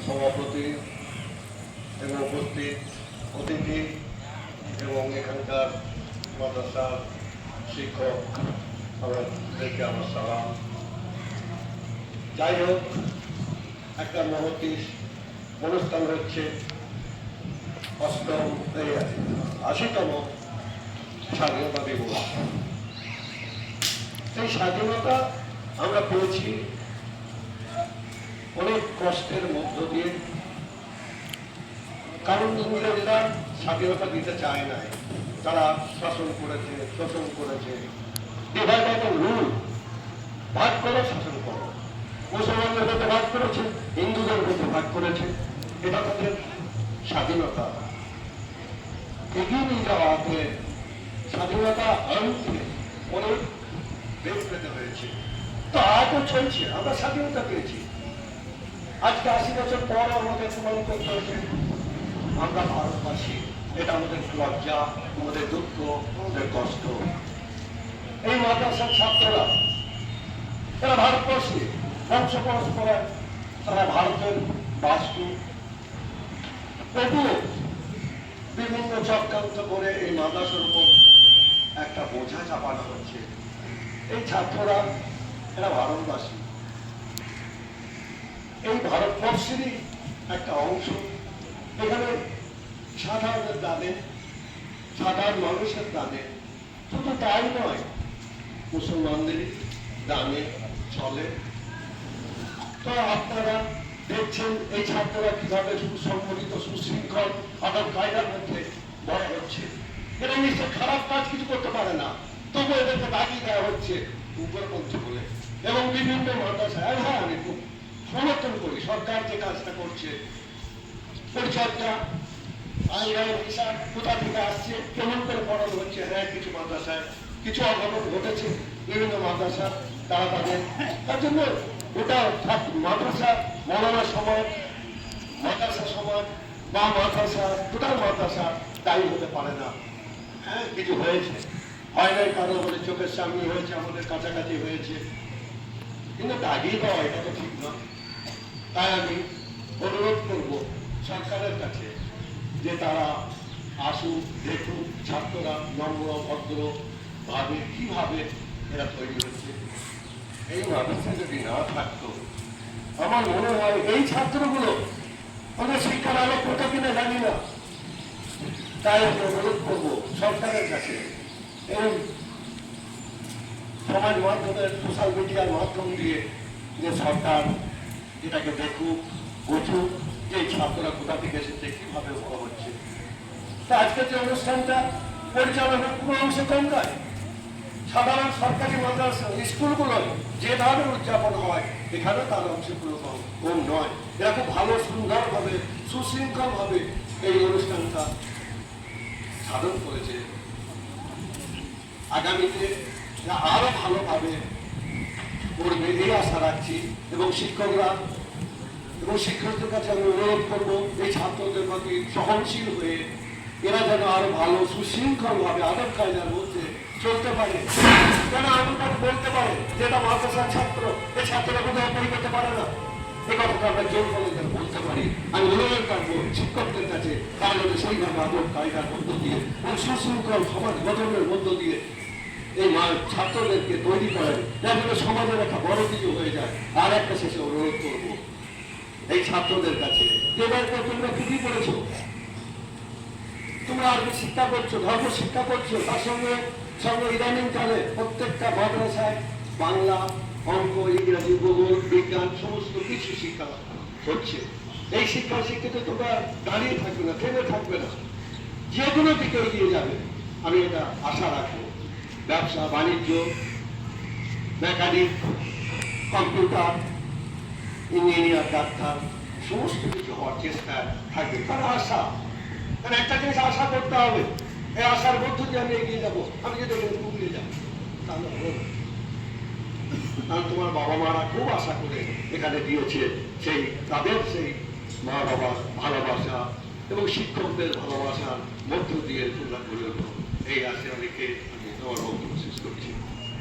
সভাপতি এবং উপস্থিত অতিথি এবং এখানকার মাদ্রাসার শিক্ষক আমাদেরকে আমার সালাম। যাই হোক, একটা মহতী অনুষ্ঠান হচ্ছে 80তম স্বাধীনতা দিবস। এই স্বাধীনতা আমরা পেয়েছি অনেক কষ্টের মধ্য দিয়ে, কারণ ইংরেজরা স্বাধীনতা দিতে চায় নাই। তারা শাসন করেছে, শোষণ করেছে, ডিভাইড বাই দ্য রুল, ভাগ করে শাসন করো। মুসলমানদের মধ্যে ভাগ করেছে, হিন্দুদের মধ্যে ভাগ করেছে। এটা তাদের স্বাধীনতা। এগিয়ে নিয়ে যাওয়াতে স্বাধীনতা আনতে অনেক বেগ পেতে হয়েছে। তো আজও চলছে, আমরা স্বাধীনতা পেয়েছি। আজকে 80 বছর পর আমাদের প্রমাণ করতে হচ্ছে আমরা ভারতবাসী। এটা আমাদের লজ্জা, আমাদের দুঃখ, আমাদের কষ্ট। এই মাদ্রাসার ছাত্ররা তারা ভারতবর্ষে বংশ পরস্পরায়, তারা ভারতের বাস্তু, তবুও বিভিন্ন চক্রান্ত করে এই মাদ্রাসার উপর একটা বোঝা চাপানো হচ্ছে। এই ছাত্ররা এরা ভারতবাসী, এই ভারতবর্ষেরই একটা অংশ। এখানে সাধারণের দানে, সাধারণ মানুষের দানে, শুধু তাই নয়, মুসলমানদেরই দানে চলে। তো আপনারা দেখছেন এই ছাত্ররা কিভাবে সুসংগঠিত, সুশৃঙ্খল, আদব কায়দার মধ্যে বড় হচ্ছে। এরা নিশ্চয় খারাপ কাজ কিছু করতে পারে না, তবু এদেরকে দাগিয়ে দেওয়া হচ্ছে উপরপন্থী বলে। এবং বিভিন্ন মাদ্রাসায়, হ্যাঁ, আমি খুব সমর্থন করি সরকার যে কাজটা করছে, পরিচর্যা, আইনের হিসাব কোথা থেকে আসছে, কেমন করে পড়ানো হচ্ছে। হ্যাঁ, কিছু মাদ্রাসায় কিছু অঘটন ঘটেছে, বিভিন্ন মাদ্রাসা তারা তার জন্য ওটা মাদ্রাসা মৌলানা সমাজ, মাদ্রাসা সমাজ বা মাদ্রাসা, টোটাল মাদ্রাসা দায়ী হতে পারে না। হ্যাঁ, কিছু হয়েছে, হয় নাই কারো আমাদের চোখের সামনে হয়েছে, আমাদের কাছাকাছি হয়েছে, কিন্তু দাগিয়ে দেওয়া এটা তো ঠিক নয়। তাই আমি অনুরোধ করব সরকারের কাছে যে তারা আসুক, দেখুক ছাত্ররা নম্র ভদ্র ভাবে কিভাবে এরা তৈরি হচ্ছে। এই মাদ্রাসা যদি না থাকতো, আমার মনে হয় এই ছাত্রগুলো ওদের শিক্ষার আলো কোথা কিনা জানি না। তাই আমি অনুরোধ করবো সরকারের কাছে, এই সমাজ মাধ্যমের, সোশ্যাল মিডিয়ার মাধ্যম দিয়ে, যে সরকার এটাকে দেখুক, বুঝুক যে ছাত্ররা কোথা থেকে এসেছে, কিভাবে বড় হচ্ছে। তা আজকের যে অনুষ্ঠানটা পরিচালনার কোনো অংশে কম নয়। সাধারণ সরকারি মাদ্রাসা স্কুলগুলো যে ধরনের উদযাপন হয়, এখানেও তার অংশগুলো কম নয়। এরা খুব ভালো, সুন্দরভাবে, সুশৃঙ্খলভাবে এই অনুষ্ঠানটা সাধন করেছে। আগামীতে আরো ভালোভাবে করবে এই আশা রাখছি। এবং শিক্ষকরা এবং শিক্ষকদের কাছে আমি অনুরোধ করবো এই ছাত্রদের প্রতি সহনশীল হয়ে এরা যেন আরো ভালো, সুশৃঙ্খল ভাবে আদব কায়দার মধ্যে চলতে পারে। কেন আমি তাকে বলতে পারে যে এটা মাদ্রাসার ছাত্র, এই ছাত্ররা কোথাও পড়ি করতে পারে না, এই কথাটা আমরা জোর করে যেন বলতে পারি। আমি অনুরোধ করবো শিক্ষকদের কাছে তারা যেন সেইভাবে আদব কায়দার মধ্য দিয়ে এবং সুশৃঙ্খল সমাজ গঠনের মধ্য দিয়ে এই ছাত্রদেরকে তৈরি করেন, যেন সমাজের একটা বড় কিছু হয়ে যায়। আর একটা শেষে অনুরোধ করবো এই ছাত্রদের কাছে, এবার তোমরা ঠিকই পড়েছো, তোমরা আরবি শিক্ষা করছো, ধর্ম শিক্ষা করছো, তার সঙ্গে সঙ্গে ইদানিং কালে প্রত্যেকটা মাদ্রাসায় বাংলা, অঙ্ক, ইংরেজি, ভূগোল, বিজ্ঞান সমস্ত কিছু শিক্ষা হচ্ছে। এই শিক্ষা শিক্ষিতে তোমরা দাঁড়িয়ে থাকবে না, থেমে থাকবে না, যে কোনো দিকে এগিয়ে যাবে, আমি এটা আশা রাখবো। ব্যবসা বাণিজ্য, মেকানিক, কম্পিউটার, ইঞ্জিনিয়ার, ডাক্তার সমস্ত কিছু হওয়ার চেষ্টা থাকবে, তার আশা। কারণ একটা জিনিস আশা করতে হবে, এই আশার মধ্য দিয়ে আমি এগিয়ে যাবো। আমি যদি এগিয়ে যাবো তাহলে হবে না। কারণ তোমার বাবা মারা খুব আশা করে এখানে দিয়েছে, সেই তাদের সেই মা বাবার ভালোবাসা এবং শিক্ষকদের ভালোবাসার মধ্য দিয়ে তোমরা গড়ে ওঠো। এই আশা রেখে আমি তোমার বক্তব্য শেষ করছি।